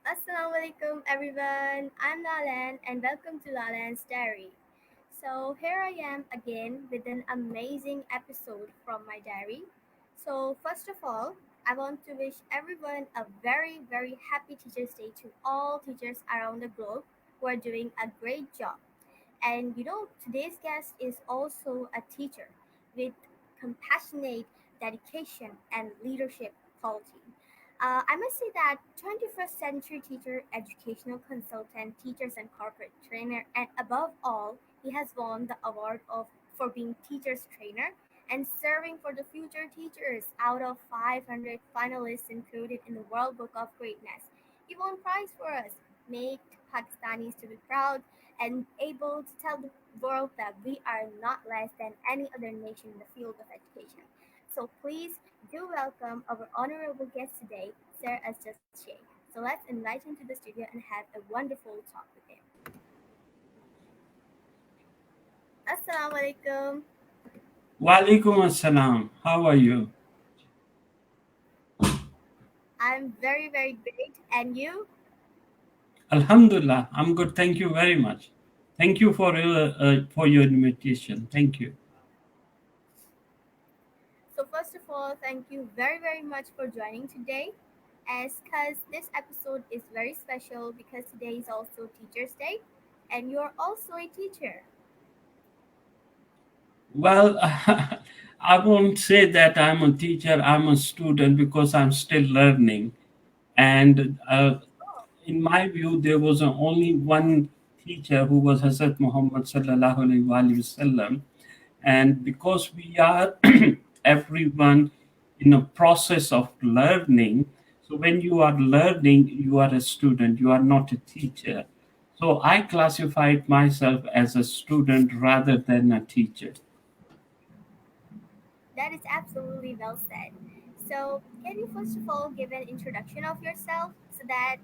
Assalamu alaikum everyone. I'm Lal-ain and welcome to Lal-ain's Diary. So here I am again with an amazing episode from my diary. So first of all, I want to wish everyone a very happy Teachers Day to all teachers around the globe who are doing a great job. And today's guest is also a teacher with compassionate dedication and leadership quality. I must say that 21st century teacher, educational consultant, teachers and corporate trainer, and above all, he has won the award of for being teachers trainer and serving for the future teachers out of 500 finalists included in the World Book of Greatness. He won prize for us, made Pakistanis to be proud and able to tell the world that we are not less than any other nation in the field of education. So please do welcome our honorable guest today, Sir Asjad Sheikh. So let's invite him to the studio and have a wonderful talk with him. Assalamu alaikum. Walaikum assalam. How are you? I'm very great. And you? Alhamdulillah, I'm good. Thank you very much. Thank you for your invitation. Thank you. So first of all, thank you very much for joining today. As cause this episode is very special because today is also Teachers Day and you're also a teacher. Well, I won't say that I'm a teacher. I'm a student because I'm still learning. And in my view, there was only one teacher who was Hazrat Muhammad sallallahu alaihi wasallam. And because we are everyone in a process of learning, so when you are learning, you are a student, you are not a teacher. So I classified myself as a student rather than a teacher. That is absolutely well said. So, can you first of all give an introduction of yourself so that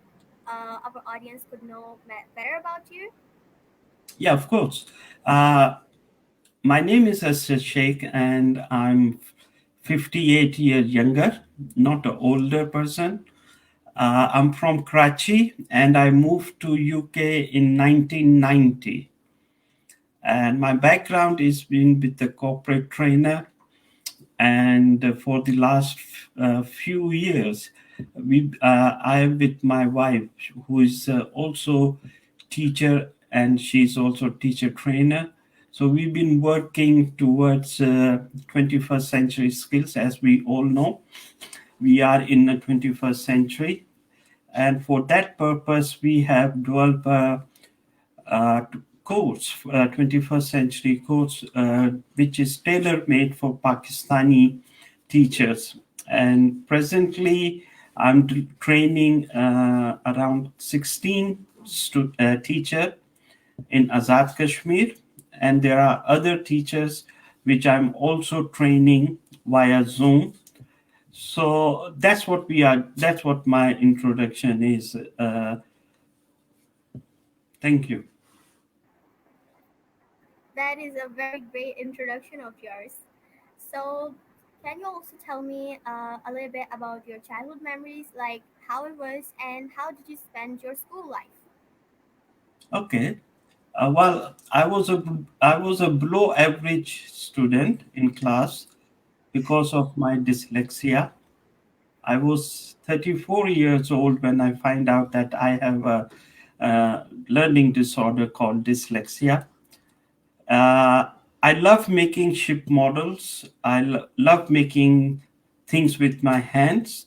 our audience could know better about you? Yeah, of course. uh, my name is Asjad Sheikh, and I'm 58 years younger, not an older person. I'm from Karachi, and I moved to UK in 1990. And my background is been with the corporate trainer, and for the last few years, I am with my wife, who is also teacher, and she's also teacher trainer. So we've been working towards 21st century skills. As we all know, we are in the 21st century, and for that purpose, we have developed uh, course, 21st century course, which is tailor made for Pakistani teachers. And presently, I'm training around 16 teacher in Azad Kashmir, and there are other teachers which I'm also training via Zoom. So that's what we are. That's what my introduction is. Thank you. That is a very great introduction of yours. So, can you also tell me a little bit about your childhood memories, like how it was and how did you spend your school life? Okay. Well, I was a below average student in class because of my dyslexia. I was 34 years old when I find out that I have a learning disorder called dyslexia. Uh, I love making ship models. I love making things with my hands,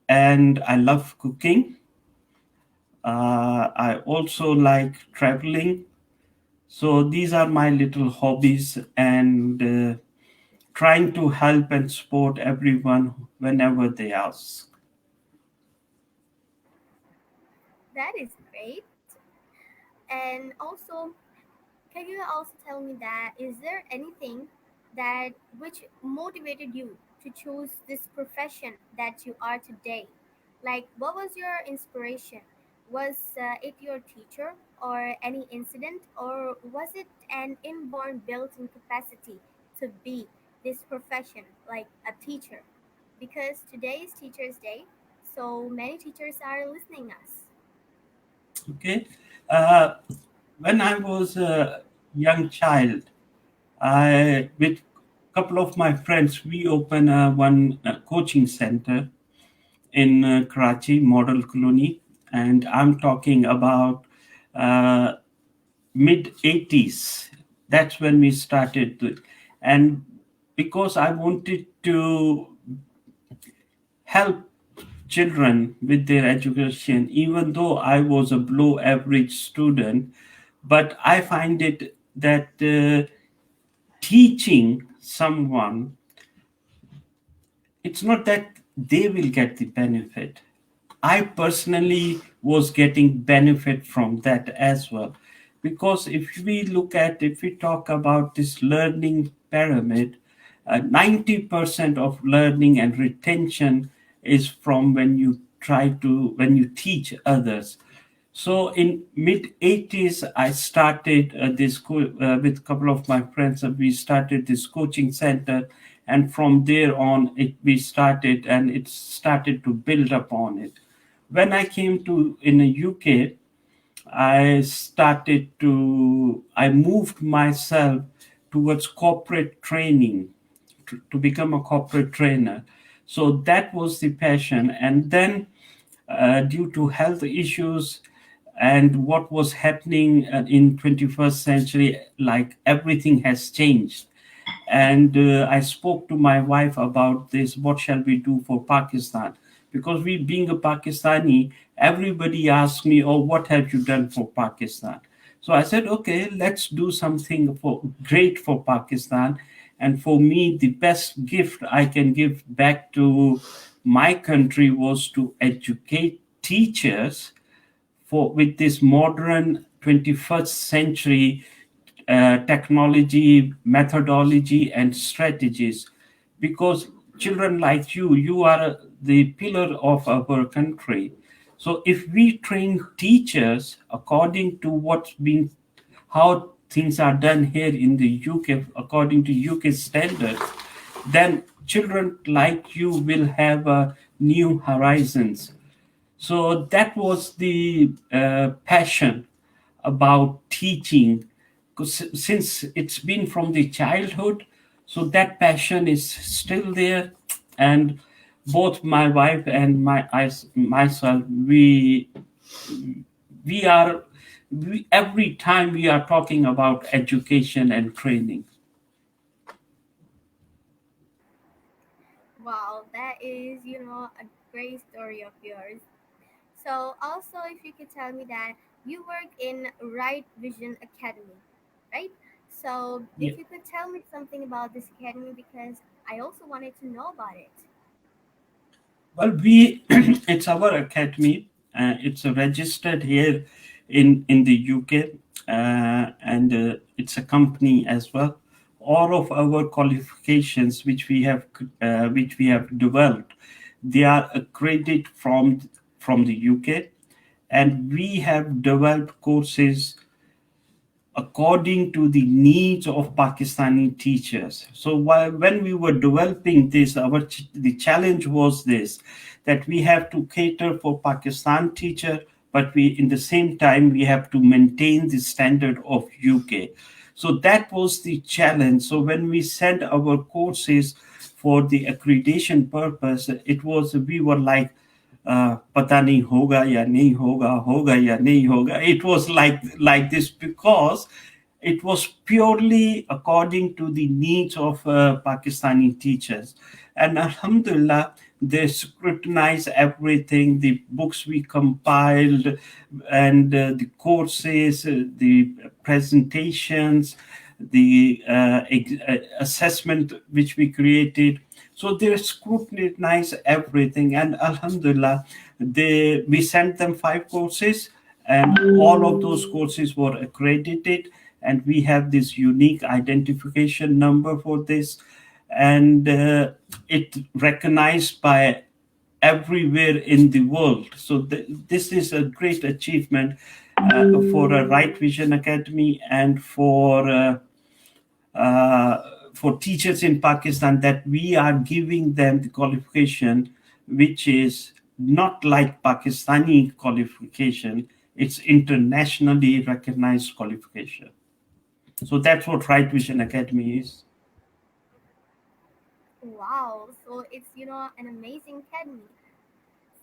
and I love cooking. I also like traveling. So these are my little hobbies, and trying to help and support everyone whenever they ask. That is great. And also, can you also tell me that is there anything that which motivated you to choose this profession that you are today? Like, what was your inspiration? Was it your teacher or any incident, or was it an inborn built-in capacity to be this profession, like a teacher? Because today is Teachers Day, so many teachers are listening us. Okay. Uh, when I was a young child, I with couple of my friends we opened one coaching center in Karachi Model Colony, and I'm talking about uh, mid 80s. That's when we started, and because I wanted to help children with their education, even though I was a below average student, but I find it that teaching someone, it's not that they will get the benefit. I personally was getting benefit from that as well. Because if we talk about this learning pyramid, 90% of learning and retention is from when you teach others. So in mid 80s, I started with a couple of my friends. We started this coaching center, and from there on, it started to build upon it. When I came to in the UK, I moved myself towards corporate training to become a corporate trainer. So that was the passion, and then due to health issues and what was happening in 21st century, like everything has changed, and I spoke to my wife about this, what shall we do for Pakistan, because we being a Pakistani, everybody asked me, oh, what have you done for Pakistan? So I said, okay, let's do something for great for Pakistan. And for me, the best gift I can give back to my country was to educate teachers for with this modern 21st century technology, methodology, and strategies. Because children like you are the pillar of our country. So if we train teachers according to how things are done here in the UK, according to UK standards, then children like you will have new horizons. So that was the passion about teaching, 'cause since it's been from the childhood, so that passion is still there. And both my wife and myself, we are every time we are talking about education and training. Wow, that is, a great story of yours. So, also, if you could tell me that you work in Right Vision Academy, right? So, Yeah. if you could tell me something about this academy, because I also wanted to know about it. Well, we it's our academy. It's registered here in the UK, and it's a company as well. All of our qualifications, which we have developed, they are accredited from the UK, and we have developed courses according to the needs of Pakistani teachers. So when we were developing this, the challenge was this, that we have to cater for Pakistan teacher, but we in the same time we have to maintain the standard of UK. So that was the challenge. So when we sent our courses for the accreditation purpose, it was we were like पता नहीं होगा या नहीं होगा या नहीं होगा. It was like this because it was purely according to the needs of Pakistani teachers. And Alhamdulillah, they scrutinized everything, the books we compiled, and the courses, the presentations, the assessment which we created. So they scrutinized everything, and Alhamdulillah, we sent them 5 courses, and all of those courses were accredited, and we have this unique identification number for this, and it recognized by everywhere in the world. So this is a great achievement for a Right Vision Academy and for teachers in Pakistan, that we are giving them the qualification which is not like Pakistani qualification, it's internationally recognized qualification. So that's what Right Vision Academy is. Wow, so it's an amazing academy.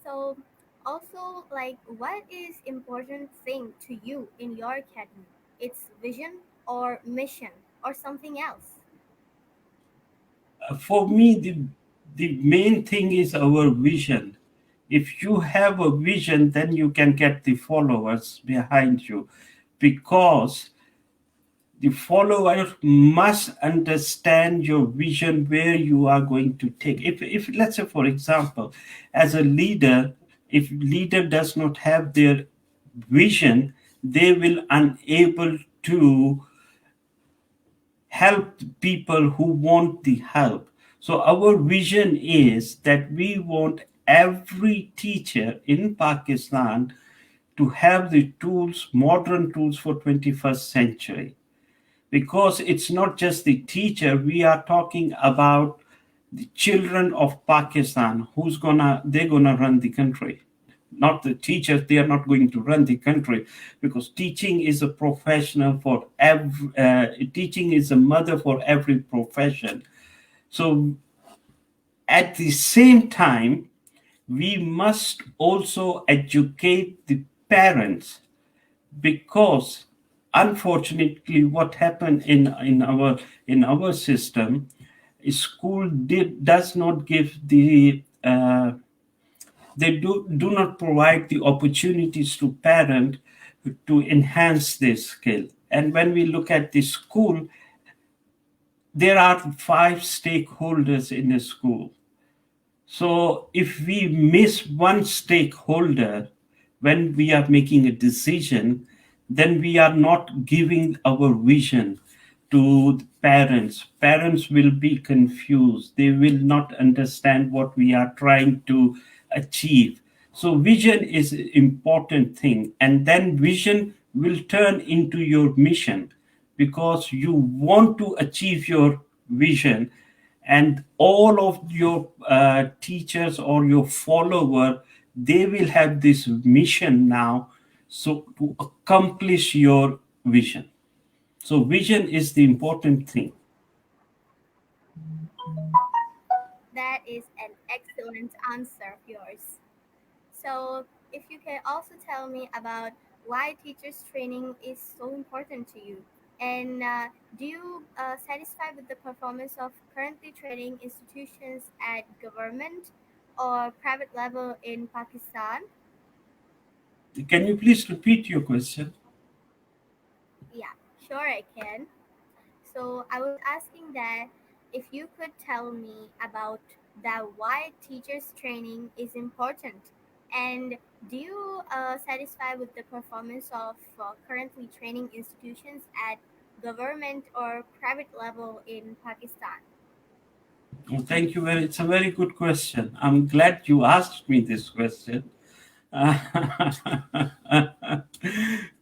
So also, like, what is important thing to you in your academy? It's vision or mission or something else? For me, the main thing is our vision. If you have a vision, then you can get the followers behind you, because the follower must understand your vision, where you are going to take. If let's say, for example, as a leader, if leader does not have their vision, they will unable to help the people who want the help. So our vision is that we want every teacher in Pakistan to have the tools, modern tools for 21st century. Because it's not just the teacher, we are talking about the children of Pakistan who's gonna they're gonna run the country. Not the teachers, they are not going to run the country, because teaching is a professional for every teaching is a mother for every profession. So at the same time, we must also educate the parents, because unfortunately what happened in our system, does not give the they do not provide the opportunities to parent to enhance their skill. And when we look at the school, there are five stakeholders in a school. So if we miss one stakeholder when we are making a decision, then we are not giving our vision to the parents. Parents will be confused. They will not understand what we are trying to achieve. So vision is an important thing. And then vision will turn into your mission, because you want to achieve your vision, and all of your teachers or your follower, they will have this mission now, so to accomplish your vision. So vision is the important thing. That is an excellent answer of yours. So, if you can also tell me about why teachers training is so important to you, and do you satisfy with the performance of currently training institutions at government or private level in Pakistan? Can you please repeat your question? Yeah, sure I can. So I was asking that if you could tell me about that why teachers training is important, and do you satisfy with the performance of currently training institutions at government or private level in Pakistan? Oh, thank you very. It's a very good question. I'm glad you asked me this question.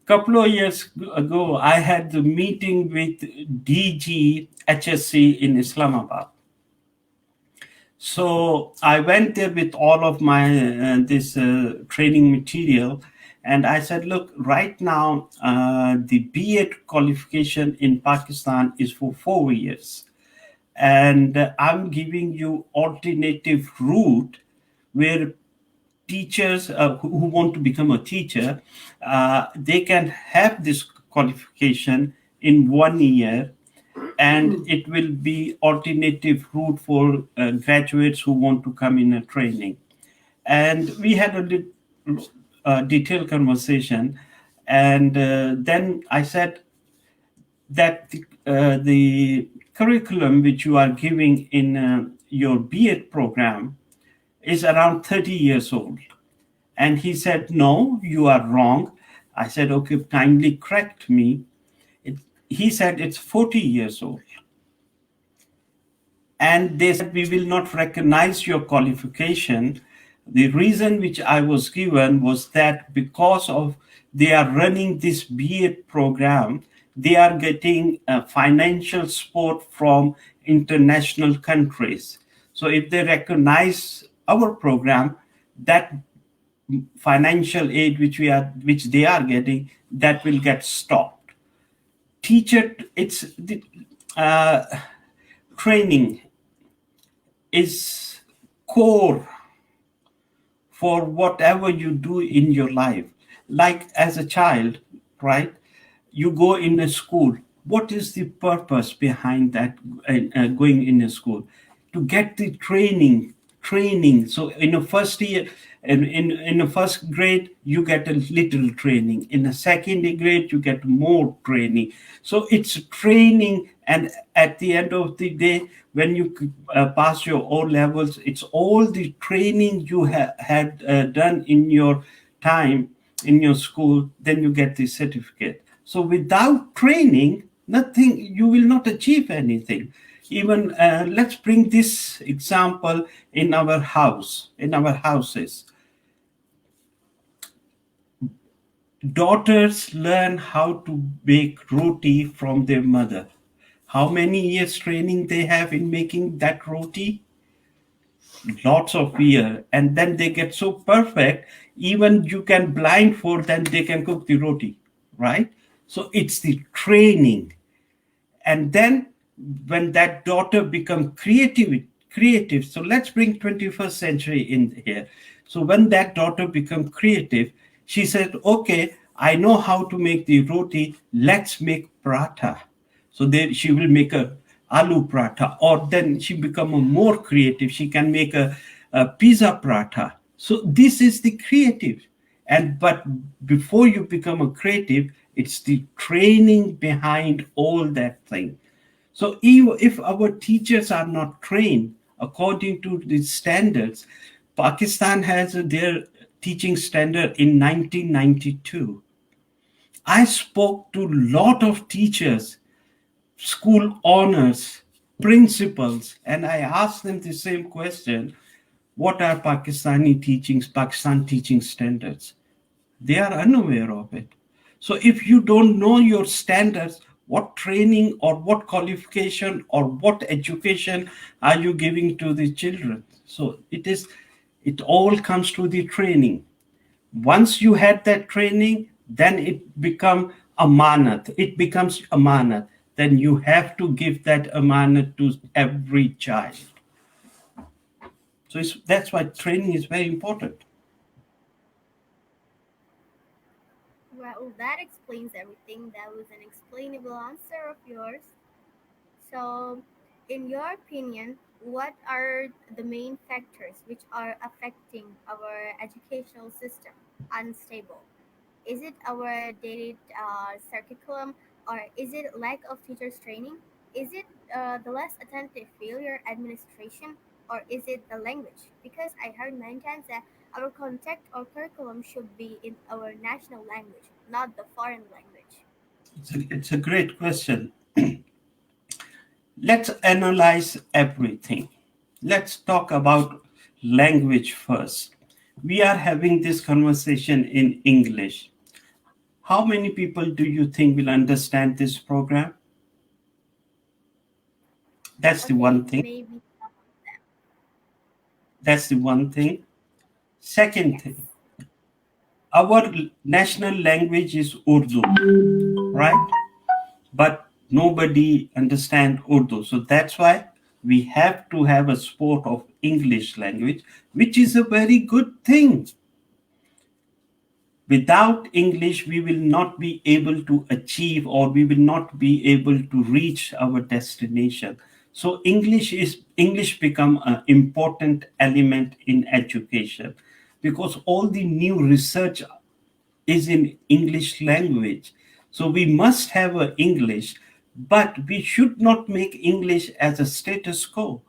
Couple of years ago, I had the meeting with DG HSC in Islamabad. So I went there with all of my this training material, and I said, "Look, right now the B.Ed qualification in Pakistan is for 4 years, and I'm giving you alternative route where teachers who want to become a teacher, they can have this qualification in 1 year, and it will be alternative route for graduates who want to come in a training." And we had a detailed conversation, and then I said that the curriculum which you are giving in your B.Ed program is around 30 years old. And he said, "No, you are wrong." I said, "Okay, kindly correct me." It, he said, "It's 40 years old." And they said, "We will not recognize your qualification." The reason which I was given was that because of they are running this B.Ed program, they are getting financial support from international countries. So if they recognize our program, that financial aid which they are getting, that will get stopped. Teacher, it's the uh, training is core for whatever you do in your life. Like as a child, right? You go in a school. What is the purpose behind that going in a school? To get the training. So in the first year, in the first grade, you get a little training. In the second grade, you get more training. So it's training, and at the end of the day, when you pass your O levels, it's all the training you had done in your time in your school, then you get the certificate. So without training, nothing, you will not achieve anything. Even let's bring this example in our house, in our houses. Daughters learn how to bake roti from their mother. How many years training they have in making that roti? Lots of years. And then they get so perfect, even you can blindfold them, they can cook the roti, right? So it's the training. And then when that daughter become creative, so let's bring 21st century in here. So when that daughter become creative, she said, okay, I know how to make the roti, let's make paratha. So there she will make a aloo paratha, or then she become a more creative, she can make a pizza paratha. So this is the creative. And but before you become a creative, it's the training behind all that thing. So if our teachers are not trained according to the standards, Pakistan has their teaching standard in 1992. I spoke to a lot of teachers, school owners, principals, and I asked them the same question: what are Pakistan teaching standards? They are unaware of it. So if you don't know your standards, what training or what qualification or what education are you giving to the children? So it all comes to the training. Once you had that training, then it becomes amanat. Then you have to give that amanat to every child. So that's why training is very important. Well, that explains everything. That was an explainable answer of yours. So, in your opinion, what are the main factors which are affecting our educational system unstable? Is it our dated curriculum, or is it lack of teachers training? Is it the less attentive failure administration, or is it the language? Because I heard many times that our content or curriculum should be in our national language, not the foreign language. It's a great question. Let's analyze everything. Let's talk about language first. We are having this conversation in English. How many people do you think will understand this program? That's the Okay, one thing. maybe some of them. That's the one thing. Second Yes. thing, our national language is Urdu, right? But nobody understand Urdu. So that's why we have to have a sport of English language, which is a very good thing. Without English, we will not be able to achieve, or we will not be able to reach our destination. So English become an important element in education, because all the new research is in English language. So we must have a English, but we should not make English as a status quo,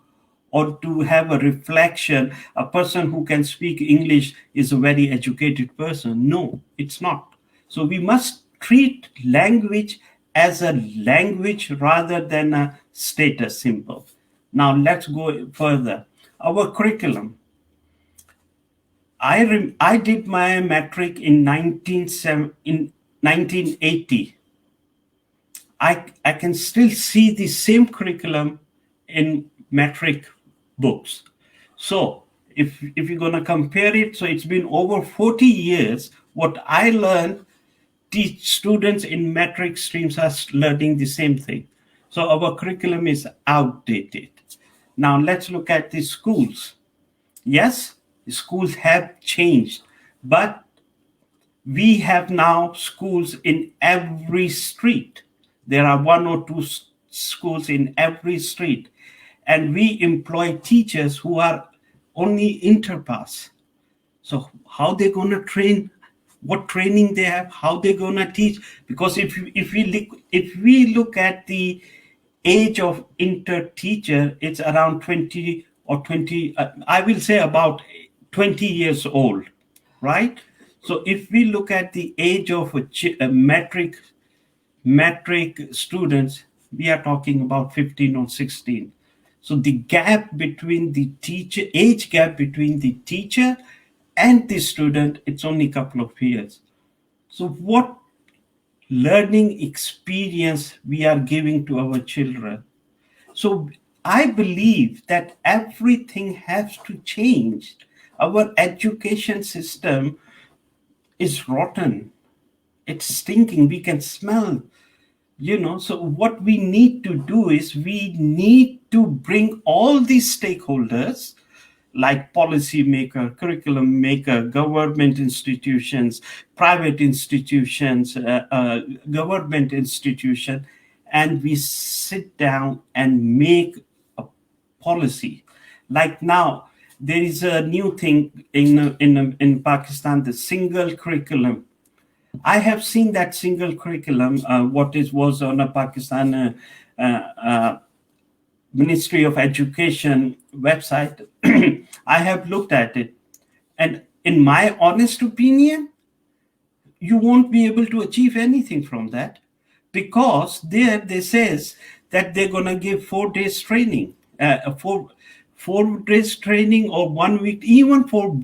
or to have a reflection. A person who can speak English is a very educated person. No, it's not. So we must treat language as a language rather than a status symbol. Now let's go further. Our curriculum. I did my matric in 1980. I can still see the same curriculum in metric books. So If you're going to compare it, so it's been over 40 years. What I learned, teach students in metric streams are learning the same thing. So our curriculum is outdated. Now let's look at the schools. Yes, schools have changed, but we have now schools in every street. There are one or two schools in every street, and we employ teachers who are only interpass. So how they gonna train? What training they have? How they gonna teach? Because if we look at the age of inter teacher, it's around 20 or 20. I will say about 20 years old, right? So if we look at the age of a metric students, we are talking about 15 or 16. So the gap between the teacher, age gap between the teacher and the student, it's only a couple of years. So what learning experience we are giving to our children? So I believe that everything has to change. Our education system is rotten. It's stinking. We can smell, So what we need to do is we need to bring all these stakeholders like policy maker, curriculum maker, government institutions, private institutions, government institution, and we sit down and make a policy. Like now, there is a new thing in Pakistan, the single curriculum. I have seen that single curriculum, what is was on a Pakistan Ministry of Education website. I have looked at it, and in my honest opinion, you won't be able to achieve anything from that, because there they says that they're gonna give 4 days training, 4 days training or 1 week, even for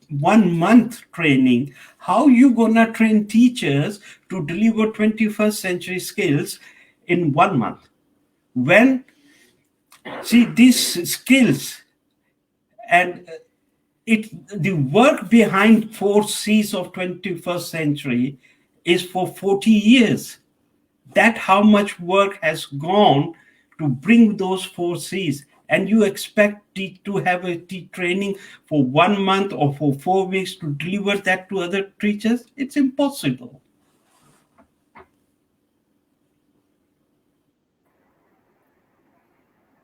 1 month training. How you gonna train teachers to deliver 21st century skills in 1 month? When see these skills and it the work behind 4 C's of 21st century is for 40 years. That how much work has gone to bring those 4 C's, and you expect to have a training for 1 month or for 4 weeks to deliver that to other teachers? It's impossible.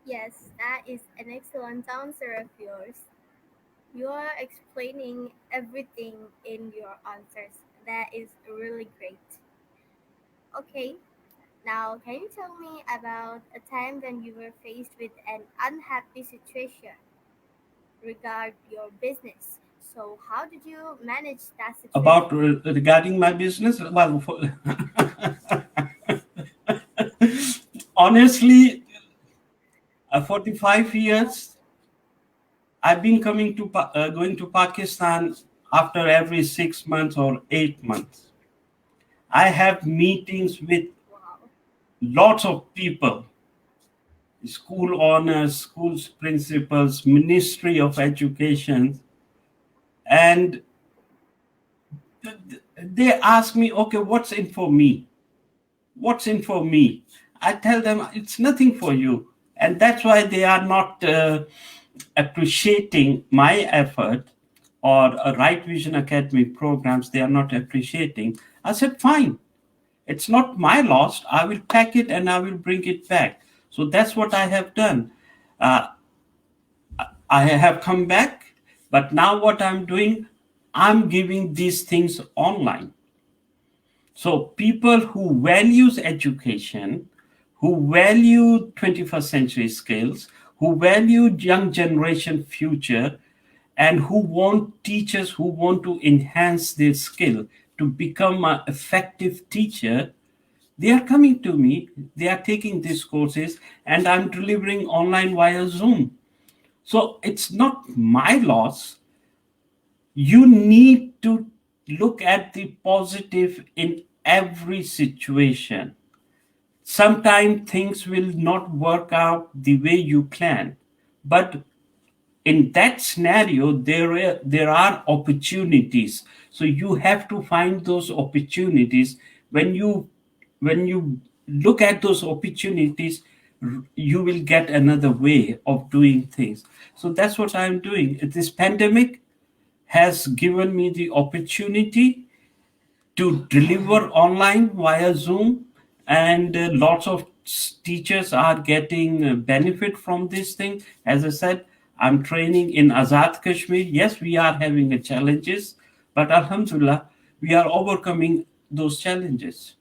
Yes, that is an excellent answer of yours. You are explaining everything in your answers. That is really great. Okay, now can you tell me about a time when you were faced with an unhappy situation regarding your business? So, how did you manage that About situation? regarding my business, well, honestly, 45 years I've been going to Pakistan after every 6 months or 8 months. I have meetings with Wow. lots of people, school owners, schools principals, Ministry of Education, and they ask me, okay, what's in for me? What's in for me? I tell them it's nothing for you. And that's why they are not appreciating my effort, or a Right Vision Academy programs, they are not appreciating. I said, fine, it's not my loss. I will pack it and I will bring it back. So that's what I have done. Uh, I have come back, but now what I'm doing, I'm giving these things online. So people who values education, who value 21st century skills, who value young generation future, and who want teachers who want to enhance their skill to become an effective teacher, they are coming to me, they are taking these courses, and I'm delivering online via Zoom. So it's not my loss. You need to look at the positive in every situation. Sometimes things will not work out the way you plan, but in that scenario there are opportunities, so you have to find those opportunities. When you when you look at those opportunities, you will get another way of doing things. So that's what I'm doing. This pandemic has given me the opportunity to deliver online via Zoom, and lots of teachers are getting benefit from this thing. As I said, I'm training in Azad Kashmir. Yes, we are having a challenges, but Alhamdulillah, we are overcoming those challenges.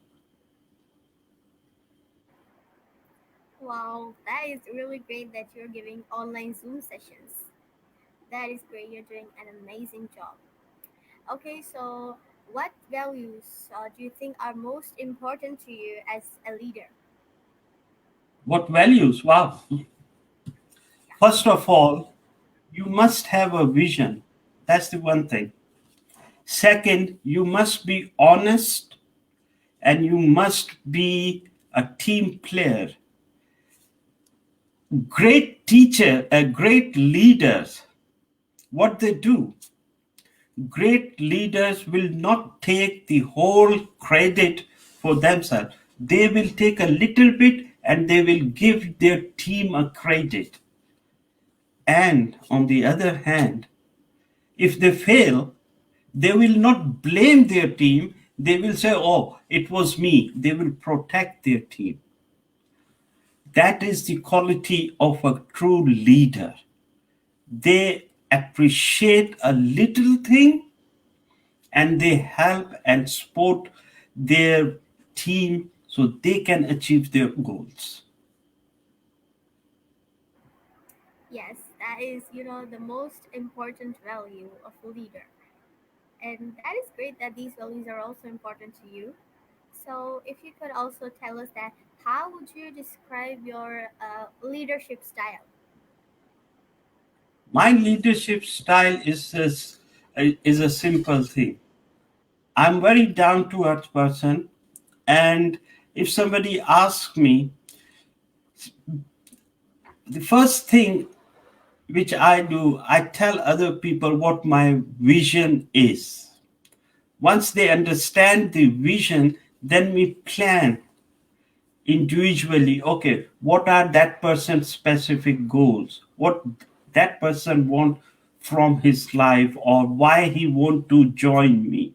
Wow, that is really great that you're giving online Zoom sessions. That is great. You're doing an amazing job. Okay, so what values do you think are most important to you as a leader? What values? Wow. Yeah. First of all, you must have a vision. That's the one thing. Second, you must be honest, and you must be a team player. Great teacher, great leaders, what they do, great leaders will not take the whole credit for themselves. They will take a little bit and they will give their team a credit. And on the other hand, if they fail, they will not blame their team. They will say, oh, it was me. They will protect their team. That is the quality of a true leader. They appreciate a little thing and they help and support their team so they can achieve their goals. Yes, that is, the most important value of a leader. And that is great that these values are also important to you. So, if you could also tell us that, how would you describe your leadership style? My leadership style is a simple thing. I'm very down to earth person, and if somebody asks me, the first thing which I do, I tell other people what my vision is. Once they understand the vision, then we plan individually. Okay, what are that person's specific goals, what that person want from his life, or why he want to join me.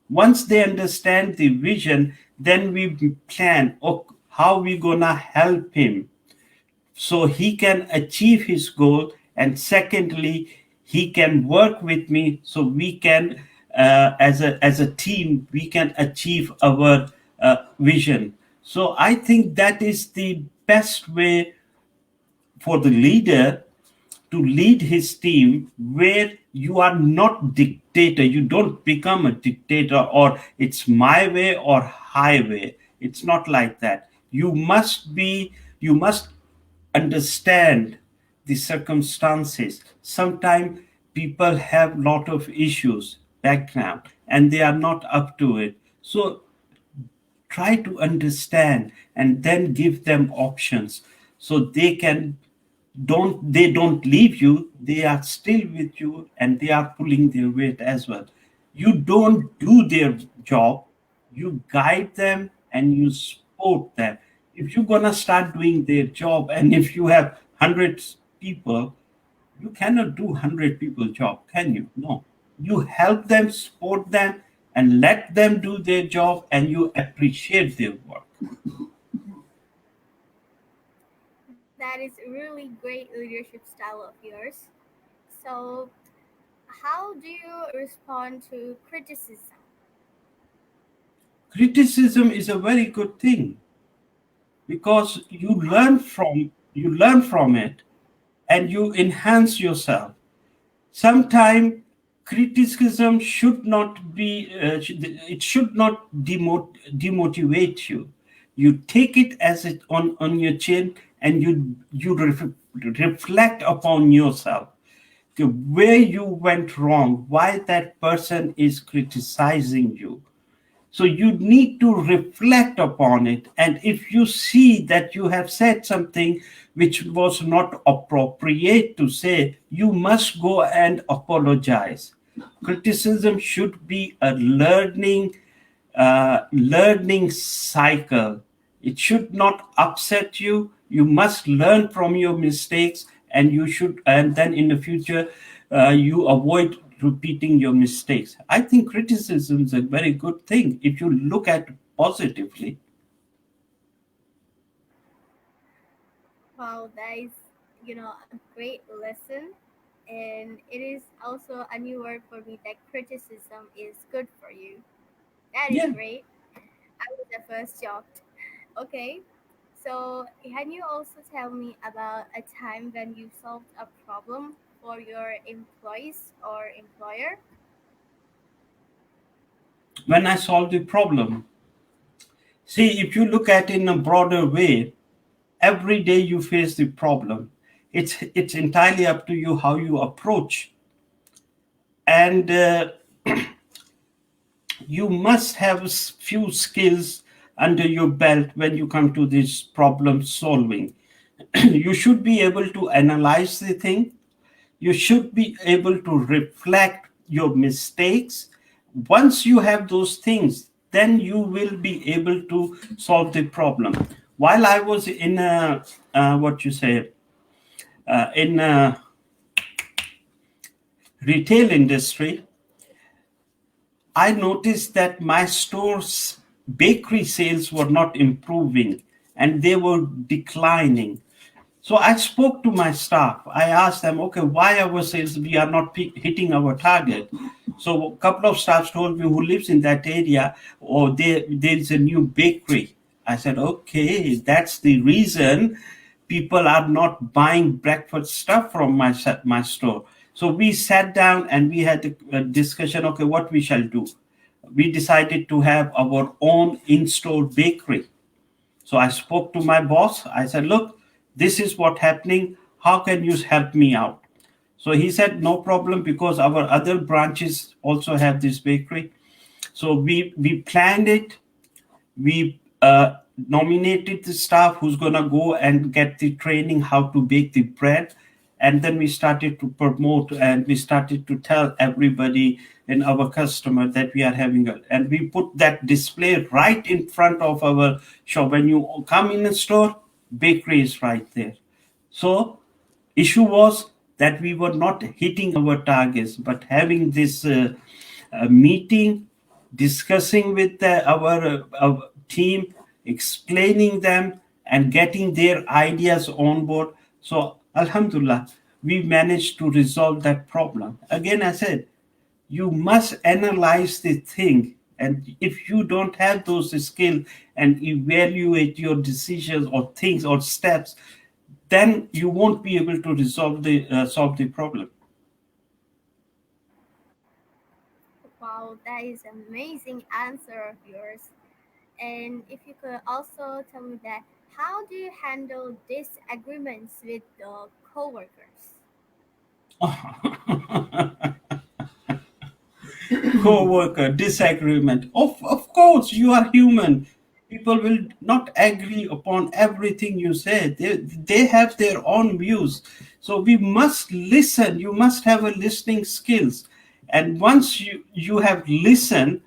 Once they understand the vision, then we plan, okay, how we gonna help him so he can achieve his goal, and secondly, he can work with me so we can, as a team, we can achieve our vision. So I think that is the best way for the leader to lead his team, where you are not dictator. You don't become a dictator, or it's my way or highway. It's not like that. You must understand the circumstances. Sometimes people have lot of issues background and they are not up to it. So try to understand and then give them options so they don't leave you. They are still with you and they are pulling their weight as well. You don't do their job, you guide them and you support them. If you're gonna start doing their job, and if you have hundreds people, you cannot do 100 people job, can you? No. You help them, support them, and let them do their job, and you appreciate their work. That is really great leadership style of yours. So, how do you respond to criticism? Criticism is a very good thing because you learn from it and you enhance yourself. Sometimes criticism should not be it should not demotivate you. You take it as it on your chin, and reflect upon yourself. Okay, where you went wrong, why that person is criticizing you. So you need to reflect upon it. And if you see that you have said something which was not appropriate to say, you must go and apologize. Criticism should be a learning cycle. It should not upset you. You must learn from your mistakes, and then in the future, you avoid repeating your mistakes. I think criticism is a very good thing if you look at it positively. Wow, that is, a great lesson. And it is also a new word for me that criticism is good for you. That is Yeah. great. I was at first shocked. Okay. So, can you also tell me about a time when you solved a problem for your employees or employer? When I solve the problem, see, if you look at it in a broader way, every day you face the problem. It's entirely up to you how you approach. And you must have few skills under your belt when you come to this problem solving. You should be able to analyze the thing. You should be able to reflect your mistakes. Once you have those things, then you will be able to solve the problem. While I was in a what you say in a retail industry, I noticed that my store's bakery sales were not improving and they were declining. So I spoke to my staff. I asked them, okay, why our sales we are not hitting our target? So a couple of staffs told me who lives in that area, or there is a new bakery. I said, okay, that's the reason people are not buying breakfast stuff from my store. So we sat down and we had a discussion. Okay, what we shall do? We decided to have our own in-store bakery. So I spoke to my boss. I said, look, this is what happening. How can you help me out? So he said, no problem, because our other branches also have this bakery. So we planned it. We nominated the staff who's going to go and get the training how to bake the bread. And then we started to promote and we started to tell everybody in our customer that we are having and we put that display right in front of our shop. When you come in a store, bakery is right there. So issue was that we were not hitting our targets, but having this meeting, discussing with our team, explaining them and getting their ideas on board. So alhamdulillah, we managed to resolve that problem. Again, I said, you must analyze the thing, and if you don't have those skills and evaluate your decisions or things or steps, then you won't be able to solve the problem. Wow, that is amazing answer of yours. And if you could also tell me that, how do you handle disagreements with the coworkers? Co-worker disagreement, of course you are human. People will not agree upon everything you say. They have their own views. So we must listen. You must have a listening skills. And once you have listened,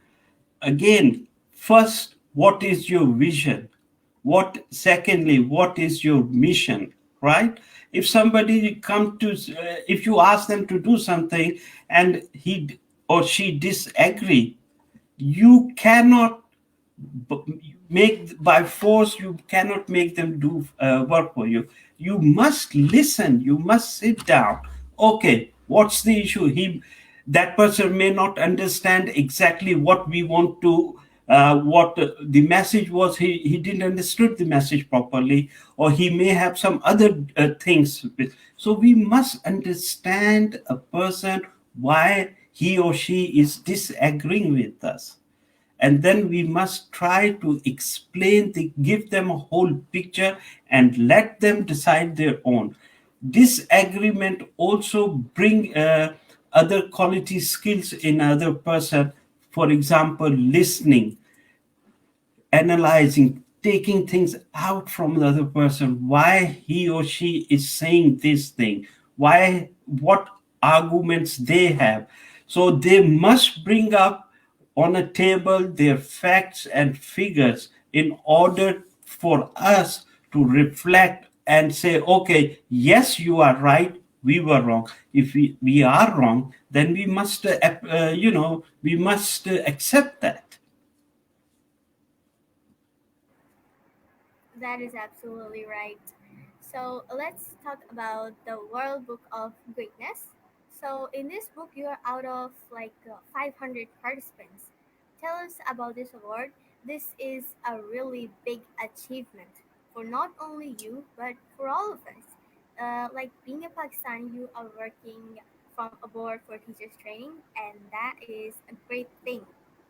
again, first, what is your vision? What secondly, what is your mission? Right? If somebody come to if you ask them to do something and he or she disagree, you cannot make by force, you cannot make them do work for you. You must listen, you must sit down. Okay, what's the issue? That person may not understand exactly what we want to what the message was. He didn't understood the message properly, or he may have some other things. So we must understand a person, why he or she is disagreeing with us, and then we must try to give them a whole picture and let them decide their own. Disagreement also bring other quality skills in other person. For example, listening. analyzing, taking things out from the other person, why he or she is saying this thing, why, what arguments they have. So they must bring up on a table their facts and figures in order for us to reflect and say, okay, yes, you are right, we were wrong. If we are wrong, then we must we must accept that. That is absolutely right. So let's talk about the World Book of Greatness. So in this book, you are out of 500 participants. Tell us about this award. This is a really big achievement for not only you but for all of us. Like being a Pakistani, you are working from a board for teachers training, and that is a great thing,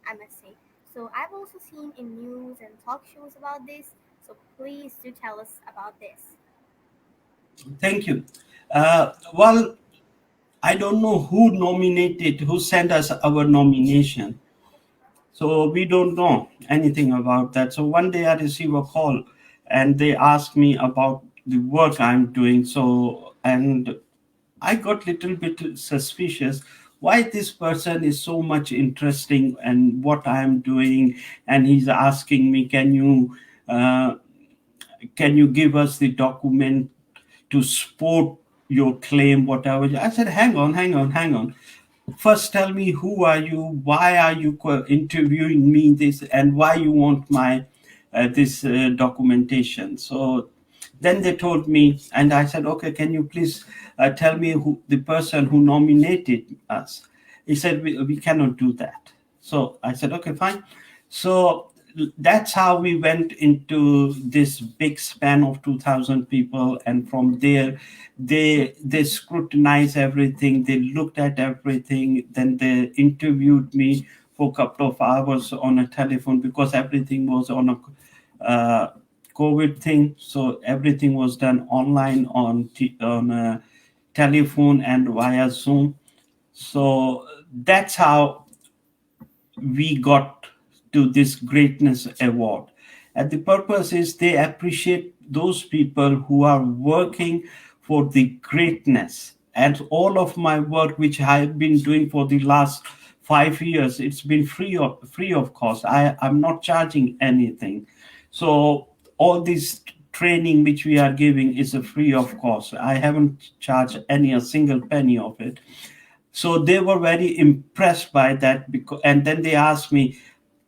I must say. So I've also seen in news and talk shows about this, so please do tell us about this. Thank you. Well, I don't know who nominated, who sent us our nomination. So we don't know anything about that. So one day I received a call and they asked me about the work I'm doing. So, and I got little bit suspicious why this person is so much interesting and what I'm doing. And he's asking me, uh, can you give us the document to support your claim, whatever? I said, hang on. First, tell me who are you? Why are you interviewing me? This and why you want my this documentation? So then they told me, and I said, okay, can you please tell me who the person who nominated us? He said, we cannot do that. So I said, okay, fine. So that's how we went into this big span of 2000 people, and from there they scrutinized everything, they looked at everything, then they interviewed me for a couple of hours on a telephone because everything was on a COVID thing, so everything was done online on a telephone and via Zoom. So that's how we got to this greatness award. And the purpose is they appreciate those people who are working for the greatness. And all of my work, which I've been doing for the last 5 years, it's been free of cost. I'm not charging anything. So all this training which we are giving is a free of cost. I haven't charged any a single penny of it. So they were very impressed by that, because, and then they asked me,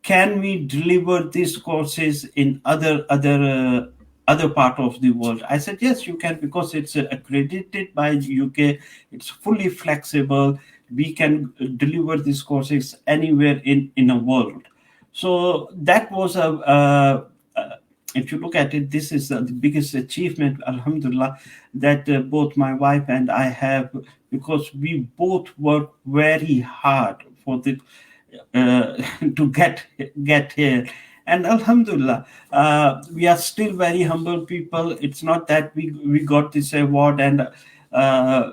can we deliver these courses in other part of the world? I said, yes, you can, because it's accredited by UK. It's fully flexible. We can deliver these courses anywhere in a world. So that was if you look at it, this is the biggest achievement, alhamdulillah, that both my wife and I have, because we both work very hard for the uh, to get here. And alhamdulillah, we are still very humble people. It's not that we got this award and uh,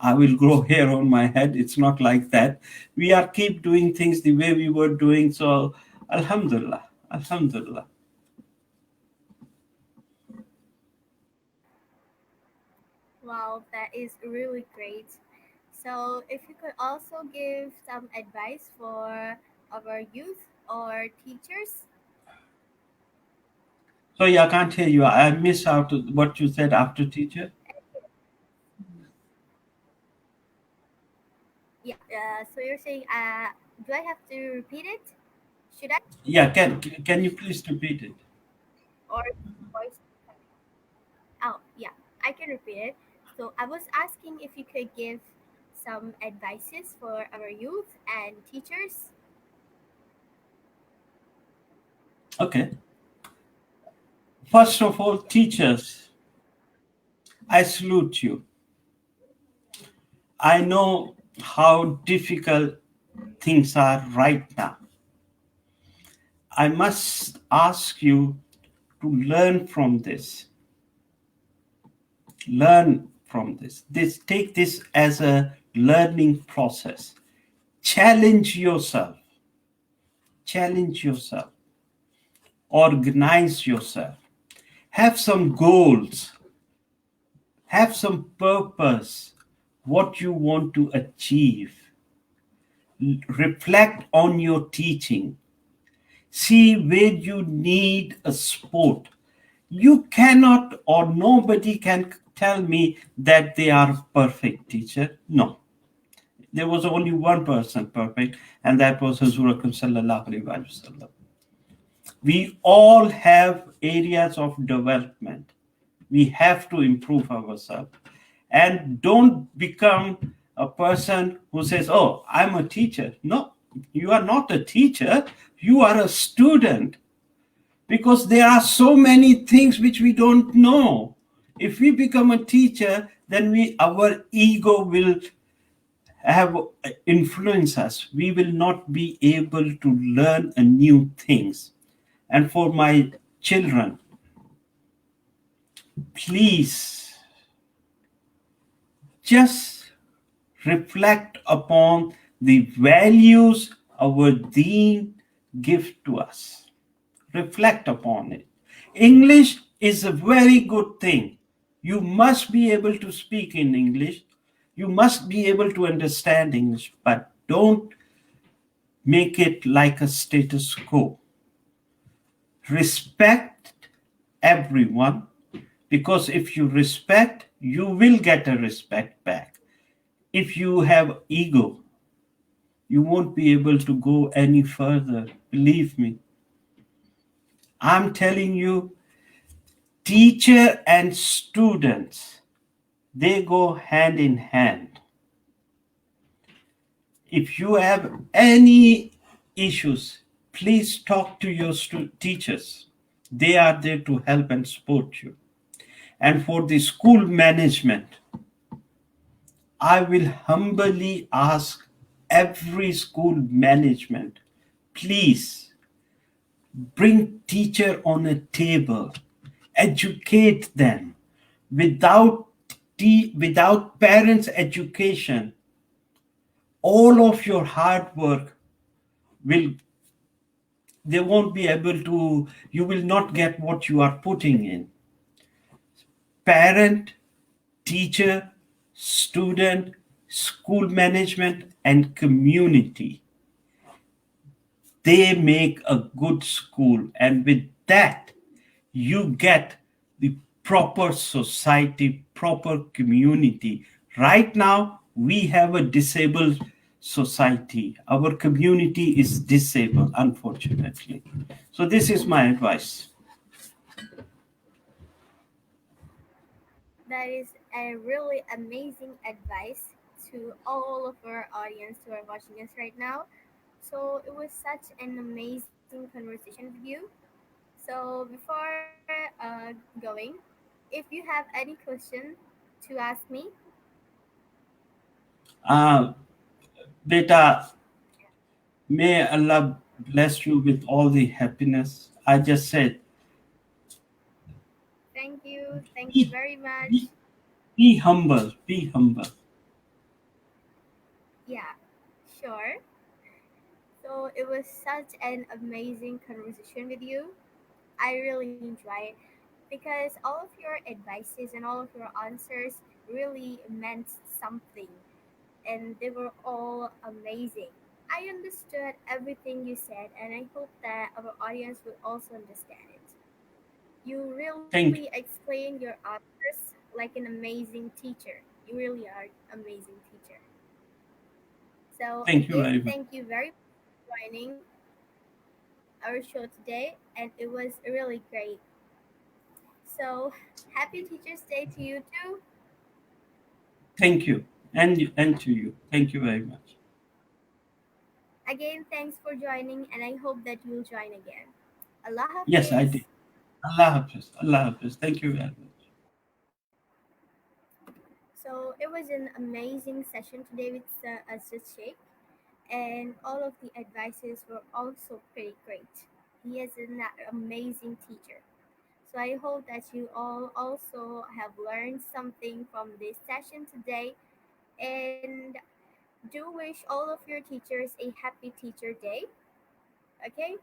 I will grow hair on my head. It's not like that. We are keep doing things the way we were doing. So alhamdulillah, alhamdulillah. Wow, that is really great. So if you could also give some advice for our youth or teachers. Sorry, I can't hear you. I missed out what you said after teacher. Yeah, so you're saying, do I have to repeat it? Should I? Yeah, can you please repeat it? Or voice? Oh, yeah, I can repeat it. So I was asking if you could give some advices for our youth and teachers. Okay. First of all, teachers, I salute you. I know how difficult things are right now. I must ask you to learn from this. Learn from this. Take this as a learning process. Challenge yourself. Challenge yourself. Organize yourself. Have some goals. Have some purpose. What you want to achieve. Reflect on your teaching. See where you need a support. You cannot, or nobody can tell me that they are perfect teacher. No, there was only one person perfect, and that was Hazur Akram sallallahu alaihi wasallam. We all have areas of development. We have to improve ourselves, and don't become a person who says, "Oh, I'm a teacher." No, you are not a teacher. You are a student, because there are so many things which we don't know. If we become a teacher, then our ego will have influence us. We will not be able to learn a new things. And for my children, please just reflect upon the values our deen give to us. Reflect upon it. English is a very good thing. You must be able to speak in English. You must be able to understand English, but don't make it like a status quo. Respect everyone, because if you respect, you will get a respect back. If you have ego, you won't be able to go any further. Believe me. I'm telling you, teacher and students, they go hand in hand. If you have any issues, please talk to your teachers. They are there to help and support you. And for the school management, I will humbly ask every school management, please bring teacher on a table, educate them. Without parents' education, all of your hard work will, they won't be able to, you will not get what you are putting in. Parent, teacher, student, school management, and community, they make a good school, and with that you get the proper society, proper community. Right now we have a disabled society. Our community is disabled, unfortunately. So this is my advice. That is a really amazing advice to all of our audience who are watching us right now. So it was such an amazing conversation with you. So before going, if you have any question to ask me, uh, Beta, may Allah bless you with all the happiness. I just said, thank you be, very much. be, be humble, be humble. Yeah, sure. So it was such an amazing conversation with you. I really enjoy it because all of your advices and all of your answers really meant something and they were all amazing. I understood everything you said and I hope that our audience will also understand it. You really Thank you. explain your answers like an amazing teacher. You really are amazing teacher. So Thank you again, very much. thank you very much for joining our show today and it was really great. So happy Teachers Day to you too. Thank you. And to you. Thank you very much. Again, thanks for joining and I hope that you'll join again. Allah Yes, I Hafiz. did. Allah Hafiz. Allah Hafiz. Thank you very much. So it was an amazing session today with Asjad Sheikh and all of the advices were also pretty great. He is an amazing teacher. So I hope that you all also have learned something from this session today and do wish all of your teachers a happy teacher day. Okay?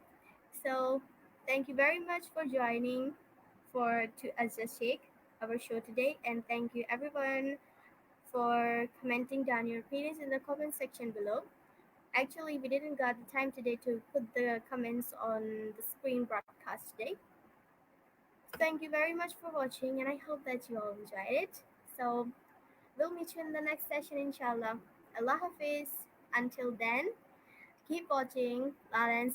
So Thank you very much for joining for to Asjad Sheikh, our show today, and thank you everyone for commenting down your opinions in the comment section below. Actually, we didn't got the time today to put the comments on the screen broadcast today. Thank you very much for watching, and I hope that you all enjoyed it. So, we'll meet you in the next session, inshallah. Allah Hafiz. Until then, keep watching Lal-ain